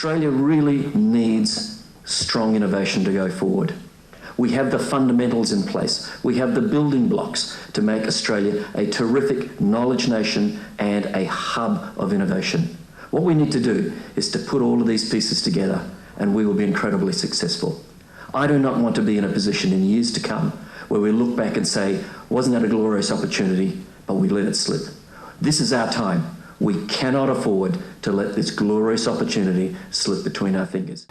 Australia really needs strong innovation to go forward. We have the fundamentals in place. We have the building blocks to make Australia a terrific knowledge nation and a hub of innovation. What we need to do is to put all of these pieces together, and we will be incredibly successful. I do not want to be in a position in years to come where we look back and say, wasn't that a glorious opportunity, but we let it slip. This is our time. We cannot afford to let this glorious opportunity slip between our fingers.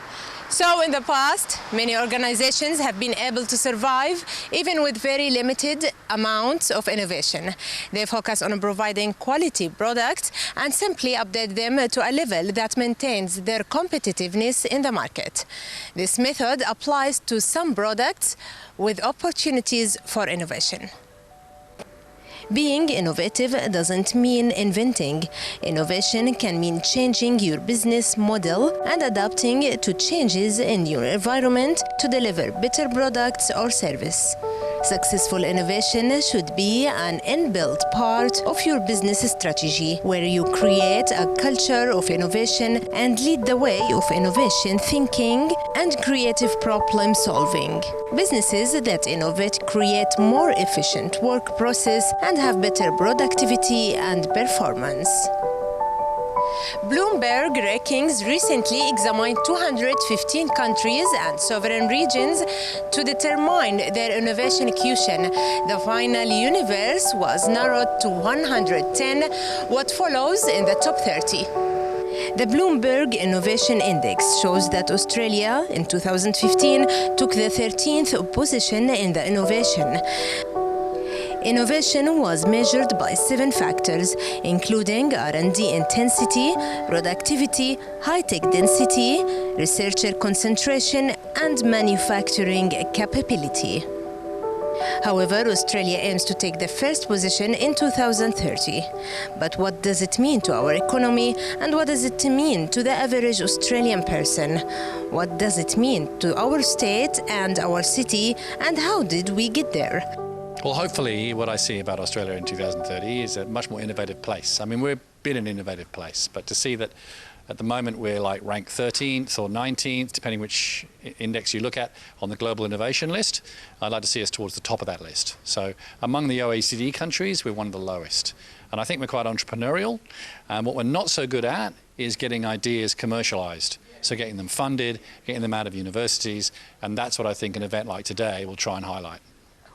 So in the past, many organizations have been able to survive even with very limited amounts of innovation. They focus on providing quality products and simply update them to a level that maintains their competitiveness in the market. This method applies to some products with opportunities for innovation. Being innovative doesn't mean inventing. Innovation can mean changing your business model and adapting to changes in your environment to deliver better products or service. Successful innovation should be an inbuilt part of your business strategy, where you create a culture of innovation and lead the way of innovation thinking and creative problem solving. Businesses that innovate create more efficient work process and have better productivity and performance. Bloomberg rankings recently examined 215 countries and sovereign regions to determine their innovation quotient. The final universe was narrowed to 110, what follows in the top 30. The Bloomberg Innovation Index shows that Australia in 2015 took the 13th position in the innovation. Innovation was measured by 7 factors, including R&D intensity, productivity, high-tech density, researcher concentration, and manufacturing capability. However, Australia aims to take the first position in 2030. But what does it mean to our economy, and what does it mean to the average Australian person? What does it mean to our state and our city, and how did we get there? Well, hopefully what I see about Australia in 2030 is a much more innovative place. I mean, we've been an innovative place, but to see that at the moment we're like ranked 13th or 19th, depending which index you look at on the global innovation list, I'd like to see us towards the top of that list. So among the OECD countries, we're one of the lowest. And I think we're quite entrepreneurial. And what we're not so good at is getting ideas commercialized. So getting them funded, getting them out of universities. And that's what I think an event like today will try and highlight.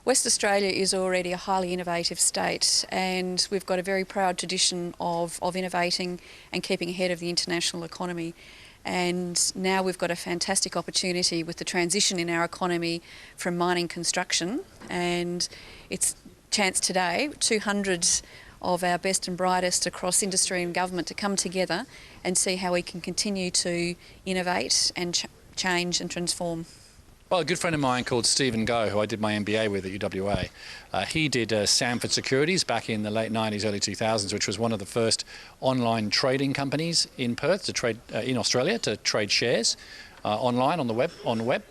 West Australia is already a highly innovative state, and we've got a very proud tradition of innovating and keeping ahead of the international economy. And now we've got a fantastic opportunity with the transition in our economy from mining construction, and it's chance today 200 of our best and brightest across industry and government to come together and see how we can continue to innovate and change and transform. Well, a good friend of mine called Stephen Goh, who I did my MBA with at UWA, he did Sanford Securities back in the late 90s, early 2000s, which was one of the first online trading companies in Perth to trade in Australia to trade shares online on the web.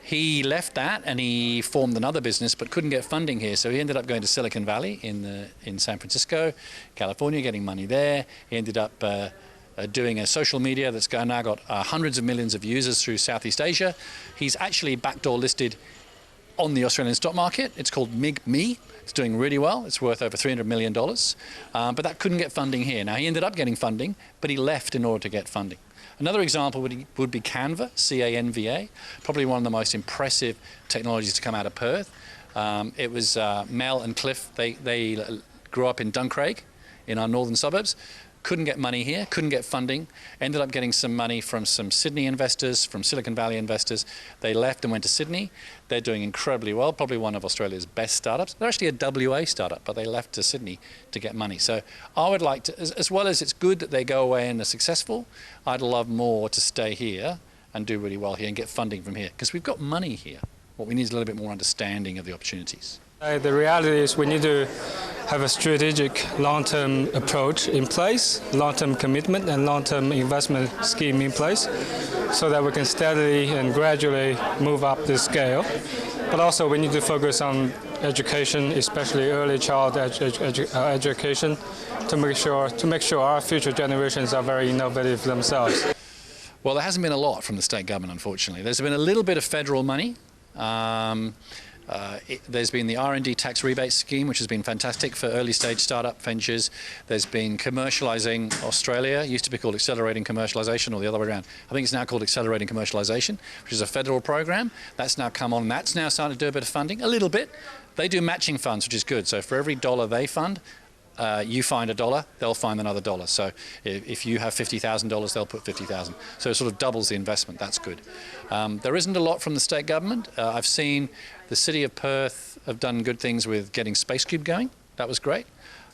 He left that and he formed another business, but couldn't get funding here, so he ended up going to Silicon Valley in San Francisco, California, getting money there. He ended up doing a social media that's now got hundreds of millions of users through Southeast Asia. He's actually backdoor listed on the Australian stock market. It's called MIG-ME. It's doing really well. It's worth over $300 million. But that couldn't get funding here. Now, he ended up getting funding, but he left in order to get funding. Another example would be Canva, C-A-N-V-A, probably one of the most impressive technologies to come out of Perth. It was Mel and Cliff. They grew up in Duncraig in our northern suburbs. Couldn't get money here, couldn't get funding, ended up getting some money from some Sydney investors, from Silicon Valley investors. They left and went to Sydney. They're doing incredibly well, probably one of Australia's best startups. They're actually a WA startup, but they left to Sydney to get money. So I would like to, as well as it's good that they go away and are successful, I'd love more to stay here and do really well here and get funding from here, because we've got money here. What we need is a little bit more understanding of the opportunities. The reality is we need to have a strategic long-term approach in place, long-term commitment and long-term investment scheme in place, so that we can steadily and gradually move up the scale But also we need to focus on education, especially early child education, to make sure our future generations are very innovative themselves. Well, there hasn't been a lot from the state government, unfortunately. There's been a little bit of federal money. There's been the R&D tax rebate scheme, which has been fantastic for early stage startup ventures. There's been commercialising Australia, used to be called accelerating commercialisation, or the other way around. I think it's now called accelerating commercialisation, which is a federal program. That's now come on, and that's now starting to do a bit of funding, a little bit. They do matching funds, which is good. So for every dollar they fund, you find $1, they'll find another $1. So if you have $50,000, they'll put $50,000. So it sort of doubles the investment. That's good. There isn't a lot from the state government. I've seen the city of Perth have done good things with getting SpaceCube going. That was great,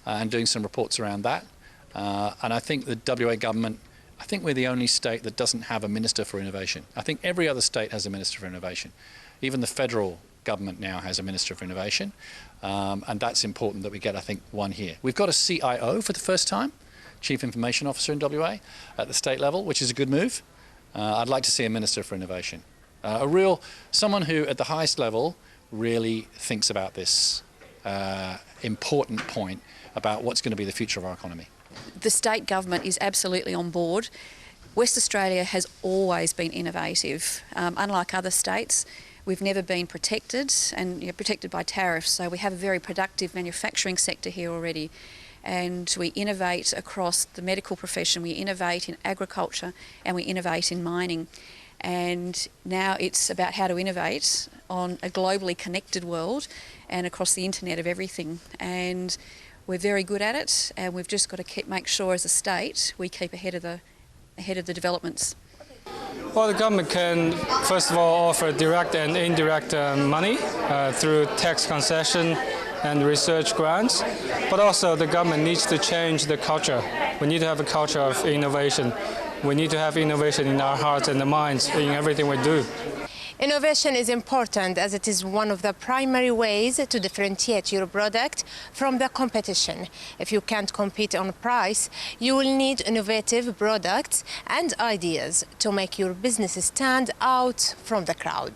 and doing some reports around that. And I think the WA government, I think we're the only state that doesn't have a Minister for Innovation. I think every other state has a Minister for Innovation. Even the federal government now has a Minister for Innovation. And that's important that we get, I think, one here. We've got a CIO for the first time, Chief Information Officer in WA, at the state level, which is a good move. I'd like to see a Minister for Innovation. Someone who at the highest level really thinks about this important point about what's going to be the future of our economy. The state government is absolutely on board. West Australia has always been innovative. Unlike other states, we've never been protected and protected by tariffs, so we have a very productive manufacturing sector here already. And we innovate across the medical profession, we innovate in agriculture, and we innovate in mining. And now it's about how to innovate on a globally connected world and across the internet of everything. And we're very good at it, and we've just got to make sure as a state we keep ahead of the developments. Well, the government can, first of all, offer direct and indirect money through tax concession and research grants, but also the government needs to change the culture. We need to have a culture of innovation. We need to have innovation in our hearts and the minds in everything we do. Innovation is important as it is one of the primary ways to differentiate your product from the competition. If you can't compete on price, you will need innovative products and ideas to make your business stand out from the crowd.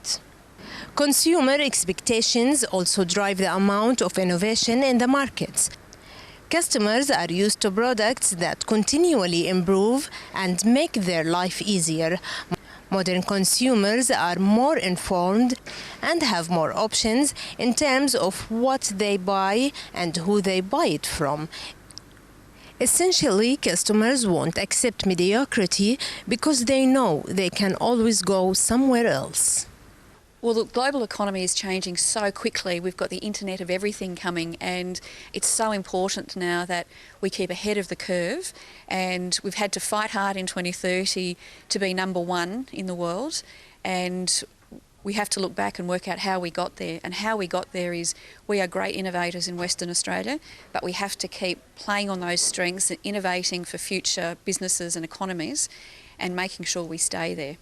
Consumer expectations also drive the amount of innovation in the markets. Customers are used to products that continually improve and make their life easier. Modern consumers are more informed and have more options in terms of what they buy and who they buy it from. Essentially, customers won't accept mediocrity because they know they can always go somewhere else. Well, the global economy is changing so quickly. We've got the internet of everything coming, and it's so important now that we keep ahead of the curve. And we've had to fight hard in 2030 to be number one in the world, and we have to look back and work out how we got there. And how we got there is we are great innovators in Western Australia, but we have to keep playing on those strengths and innovating for future businesses and economies and making sure we stay there.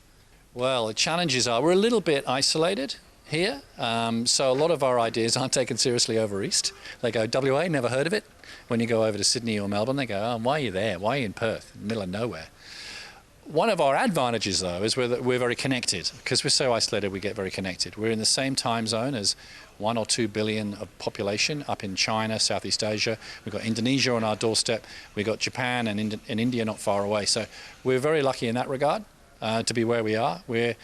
Well, the challenges are we're a little bit isolated here, so a lot of our ideas aren't taken seriously over east. They go, WA, never heard of it. When you go over to Sydney or Melbourne, they go, oh, why are you there? Why are you in Perth, in the middle of nowhere? One of our advantages, though, is we're very connected. Because we're so isolated, we get very connected. We're in the same time zone as 1 or 2 billion of population up in China, Southeast Asia. We've got Indonesia on our doorstep. We've got Japan and India not far away. So we're very lucky in that regard. To be where we are. We're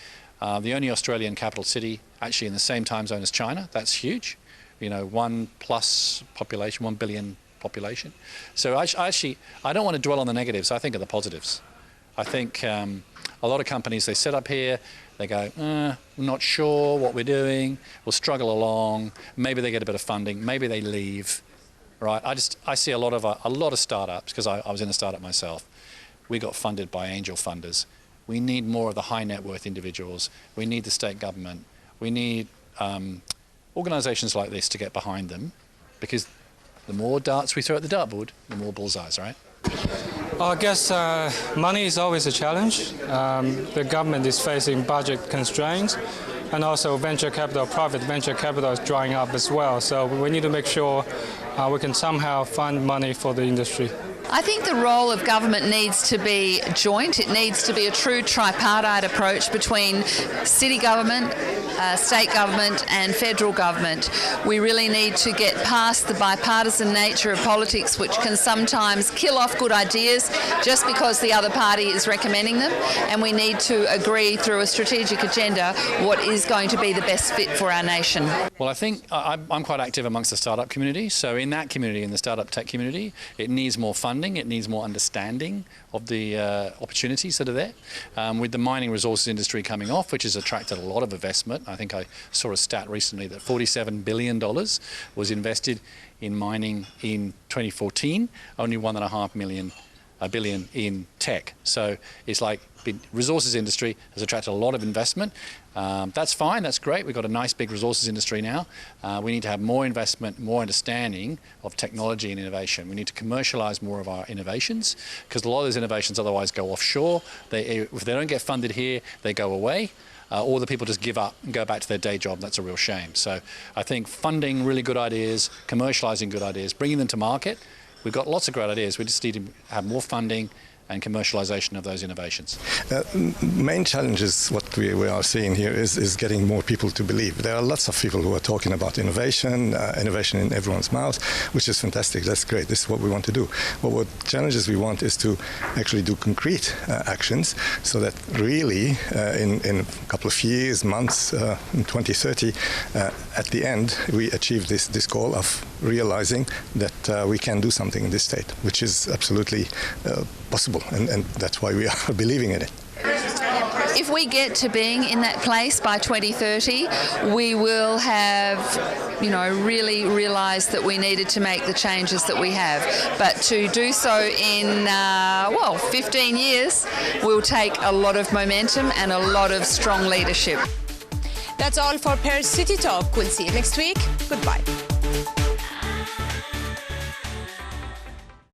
the only Australian capital city actually in the same time zone as China. That's huge. 1+ population, 1 billion population. So I don't want to dwell on the negatives. I think of the positives. I think a lot of companies, they set up here, they go, we're not sure what we're doing, we'll struggle along, maybe they get a bit of funding, maybe they leave, right? I see a lot of startups, because I was in a startup myself. We got funded by angel funders. We need more of the high net worth individuals. We need the state government. We need organisations like this to get behind them, because the more darts we throw at the dartboard, the more bullseyes, right? I guess money is always a challenge. The government is facing budget constraints, and also private venture capital is drying up as well. So we need to make sure we can somehow find money for the industry. I think the role of government needs to be joint. It needs to be a true tripartite approach between city government, state government and federal government. We really need to get past the bipartisan nature of politics, which can sometimes kill off good ideas just because the other party is recommending them, and we need to agree through a strategic agenda what is going to be the best fit for our nation. Well, I think I'm quite active amongst the startup community. So in that community, in the startup tech community, it needs more funding, it needs more understanding of the opportunities that are there. With the mining resources industry coming off, which has attracted a lot of investment. I think I saw a stat recently that $47 billion was invested in mining in 2014, only $1.5 billion in tech. So it's like the resources industry has attracted a lot of investment. That's fine, that's great. We've got a nice big resources industry now. We need to have more investment, more understanding of technology and innovation. We need to commercialise more of our innovations, because a lot of those innovations otherwise go offshore. If they don't get funded here, they go away. Or the people just give up and go back to their day job. That's a real shame. So I think funding really good ideas, commercialising good ideas, bringing them to market. We've got lots of great ideas. We just need to have more funding and commercialisation of those innovations. Main challenge is what we are seeing here is getting more people to believe. There are lots of people who are talking about innovation, innovation in everyone's mouth, which is fantastic. That's great. This is what we want to do. But what challenges we want is to actually do concrete actions, so that really in a couple of years, months, in 2030, at the end, we achieve this goal of realizing that we can do something in this state, which is absolutely possible, and that's why we are believing in it. If we get to being in that place by 2030, we will have, really realised that we needed to make the changes that we have. But to do so in, 15 years will take a lot of momentum and a lot of strong leadership. That's all for Perth City Talk. We'll see you next week. Goodbye.